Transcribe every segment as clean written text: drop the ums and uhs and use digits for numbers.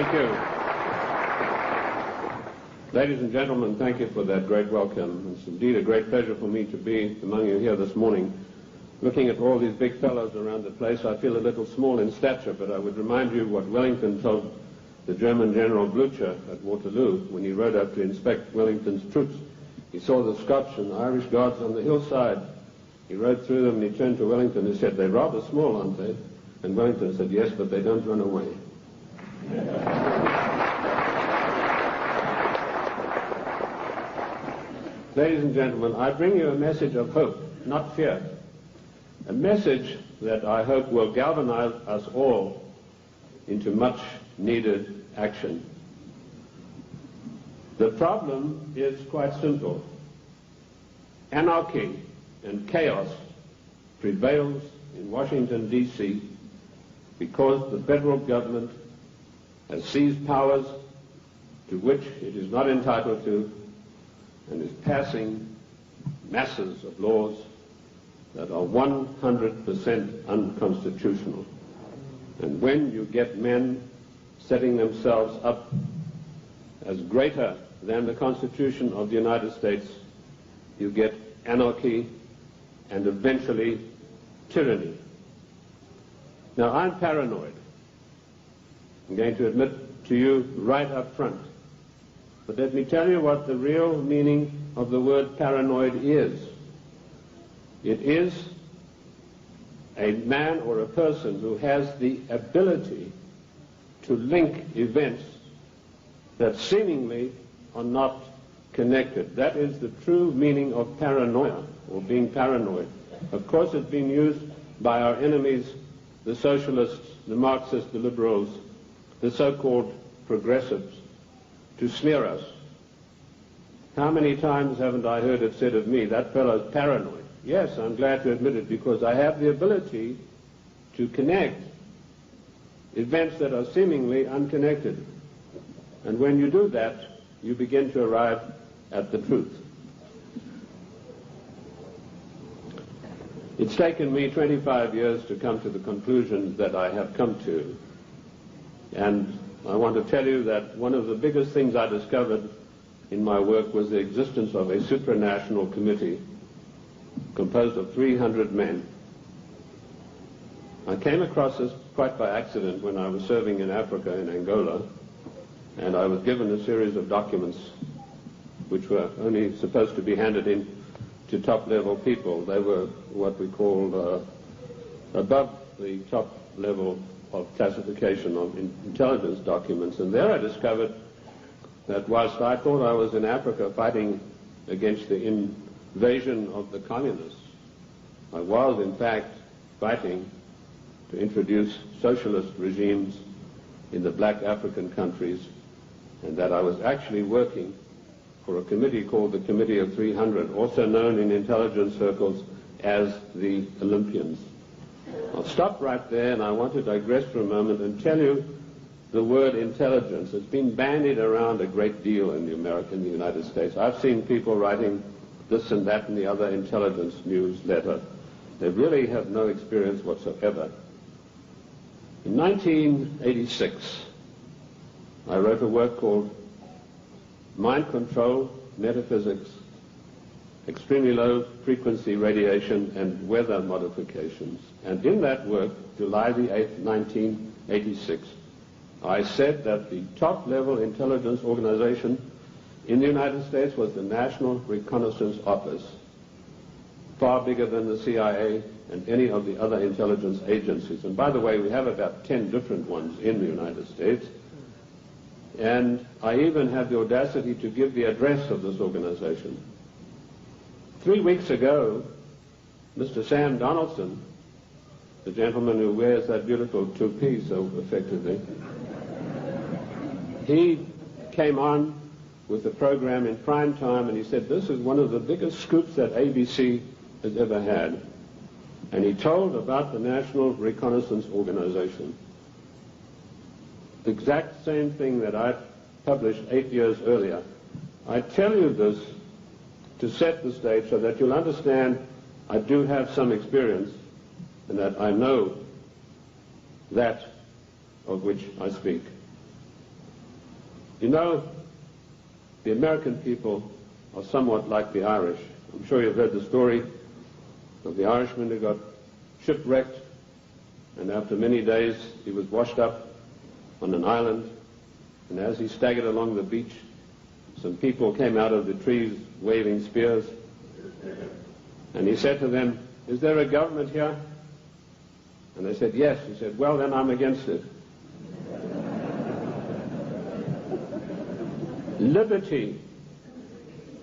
Thank you. Ladies and gentlemen, thank you for that great welcome. It's indeed a great pleasure for me to be among you here this morning. Looking at all these big fellows around the place, I feel a little small in stature, but I would remind you what Wellington told the German General Blücher at Waterloo when he rode up to inspect Wellington's troops. He saw the Scotch and Irish guards on the hillside. He rode through them and he turned to Wellington and said, "They're rather small, aren't they?" And Wellington said, "Yes, but they don't run away." Ladies and gentlemen, I bring you a message of hope, not fear. A message that I hope will galvanize us all into much needed action. The problem is quite simple. Anarchy and chaos prevails in Washington, D.C. because the federal government has seized powers to which it is not entitled to and is passing masses of laws that are 100% unconstitutional. And when you get men setting themselves up as greater than the Constitution of the United States, you get anarchy and eventually tyranny. Now, I'm paranoid. I'm going to admit to you right up front. But let me tell you what the real meaning of the word paranoid is. It is a man or a person who has the ability to link events that seemingly are not connected. That is the true meaning of paranoia, or being paranoid. Of course, it's been used by our enemies, the socialists, the Marxists, the liberals, the so-called progressives, to smear us. How many times haven't I heard it said of me, "That fellow's paranoid"? Yes, I'm glad to admit it, because I have the ability to connect events that are seemingly unconnected. And when you do that, you begin to arrive at the truth. It's taken me 25 years to come to the conclusions that I have come to. And I want to tell you that one of the biggest things I discovered in my work was the existence of a supranational committee composed of 300 men. I came across this quite by accident when I was serving in Africa, in Angola, and I was given a series of documents which were only supposed to be handed in to top-level people. They were what we call above the top level of classification of intelligence documents. And there I discovered that whilst I thought I was in Africa fighting against the invasion of the communists, I was in fact fighting to introduce socialist regimes in the black African countries, and that I was actually working for a committee called the Committee of 300, also known in intelligence circles as the Olympians. I'll stop right there, and I want to digress for a moment and tell you the word intelligence. It's been bandied around a great deal in the United States. I've seen people writing this and that and the other intelligence newsletter. They really have no experience whatsoever. In 1986, I wrote a work called Mind Control, Metaphysics, Extremely Low Frequency Radiation and Weather Modifications. And in that work, July the 8th, 1986, I said that the top-level intelligence organization in the United States was the National Reconnaissance Office, far bigger than the CIA and any of the other intelligence agencies. And by the way, we have about 10 different ones in the United States. And I even have the audacity to give the address of this organization. 3 weeks ago, Mr. Sam Donaldson, the gentleman who wears that beautiful toupee so effectively, he came on with the program in prime time, and he said, "This is one of the biggest scoops that ABC has ever had." And he told about the National Reconnaissance Organization. The exact same thing that I published 8 years earlier. I tell you this to set the stage so that you'll understand I do have some experience and that I know that of which I speak. You know, the American people are somewhat like the Irish. I'm sure you've heard the story of the Irishman who got shipwrecked, and after many days he was washed up on an island, and as he staggered along the beach, some people came out of the trees waving spears, and he said to them, "Is there a government here?" And they said, "Yes." He said, "Well, then I'm against it." Liberty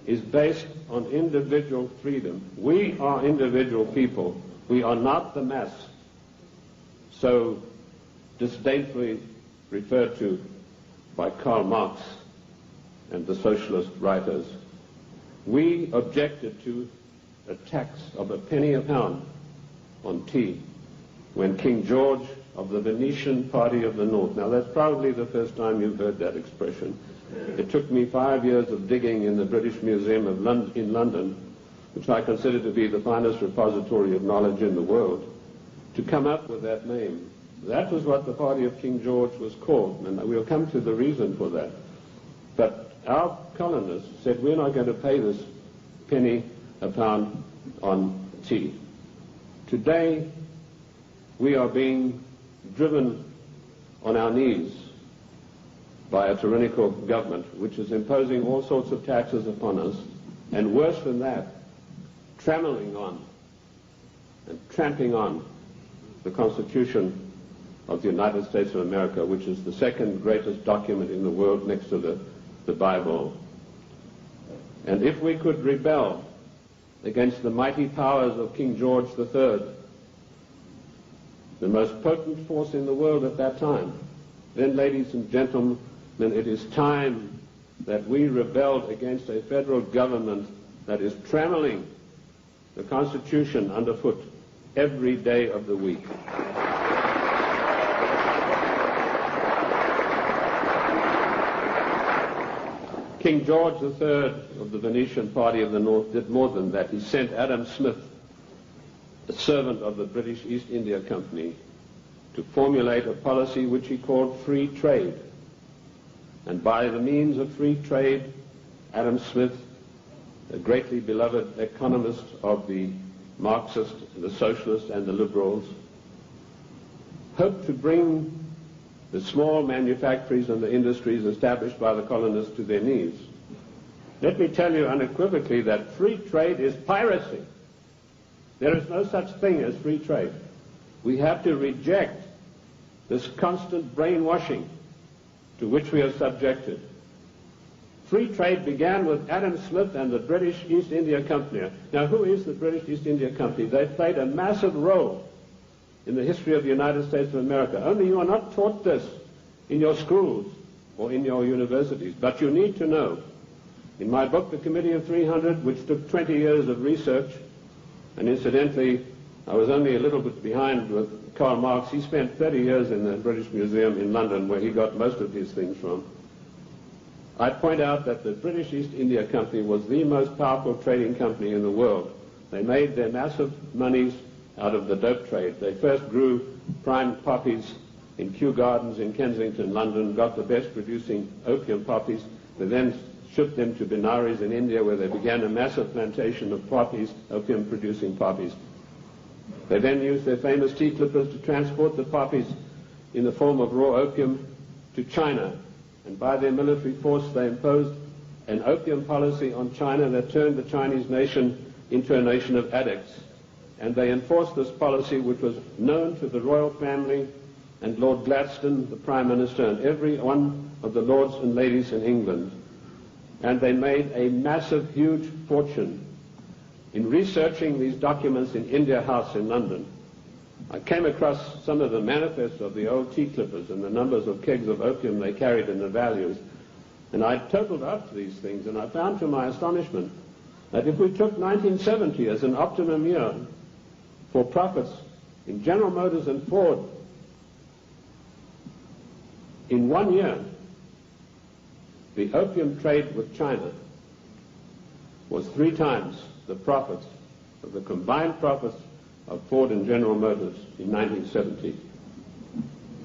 is based on individual freedom. We are individual people. We are not the mass, so disdainfully referred to by Karl Marx and the socialist writers. We objected to a tax of a penny a pound on tea when King George of the Venetian Party of the North, now that's probably the first time you've heard that expression. It took me 5 years of digging in the British Museum in London, which I consider to be the finest repository of knowledge in the world, to come up with that name. That was what the party of King George was called, and we'll come to the reason for that. But our colonists said, we're not going to pay this penny a pound on tea. Today, we are being driven on our knees by a tyrannical government which is imposing all sorts of taxes upon us, and worse than that, trammeling on and tramping on the Constitution of the United States of America, which is the second greatest document in the world next to the Bible. And if we could rebel against the mighty powers of King George III, the most potent force in the world at that time, then, ladies and gentlemen, it is time that we rebelled against a federal government that is trammeling the Constitution underfoot every day of the week. King George III of the Venetian Party of the North did more than that. He sent Adam Smith, a servant of the British East India Company, to formulate a policy which he called free trade. And by the means of free trade, Adam Smith, a greatly beloved economist of the Marxists, the socialists, and the liberals, hoped to bring the small manufactories and the industries established by the colonists to their knees. Let me tell you unequivocally that free trade is piracy. There is no such thing as free trade. We have to reject this constant brainwashing to which we are subjected. Free trade began with Adam Smith and the British East India Company. Now, who is the British East India Company? They played a massive role in the history of the United States of America. Only you are not taught this in your schools or in your universities, but you need to know. In my book, The Committee of 300, which took 20 years of research, and incidentally, I was only a little bit behind with Karl Marx. He spent 30 years in the British Museum in London, where he got most of his things from. I point out that the British East India Company was the most powerful trading company in the world. They made their massive monies out of the dope trade. They first grew prime poppies in Kew Gardens in Kensington, London, got the best producing opium poppies. They then shipped them to Benares in India, where they began a massive plantation of poppies, opium-producing poppies. They then used their famous tea clippers to transport the poppies in the form of raw opium to China. And by their military force, they imposed an opium policy on China that turned the Chinese nation into a nation of addicts. And they enforced this policy, which was known to the royal family and Lord Gladstone, the Prime Minister, and every one of the lords and ladies in England. And they made a massive, huge fortune. In researching these documents in India House in London, I came across some of the manifests of the old tea clippers and the numbers of kegs of opium they carried and the values. And I totaled up these things, and I found to my astonishment that if we took 1970 as an optimum year for profits in General Motors and Ford, in 1 year, the opium trade with China was 3 times the profits of the combined profits of Ford and General Motors in 1970.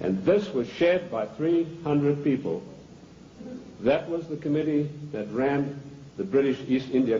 And this was shared by 300 people That was the committee that ran the British East India